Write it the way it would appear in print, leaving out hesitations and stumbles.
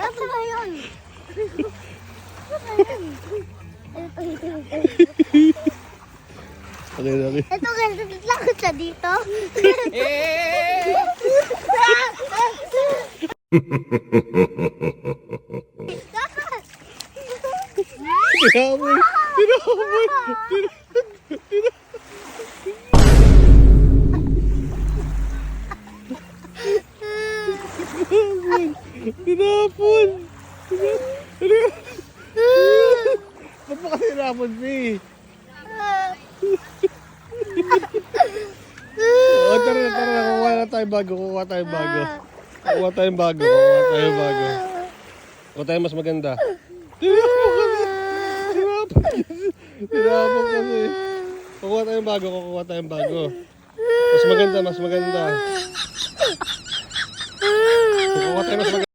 Nasaan ba yun? Okay. Ito ganito lang siya dito. Tinamoy! Tinamoy! Tinapon! Ba't mo kasi tinapon, Pi? O, tara, kukuha na tayong bago. Kukuha tayong bago. Kukuha tayong mas maganda. Tinapon kasi. Kukuha tayong bago. Mas maganda. Kukuha tayong mas maganda.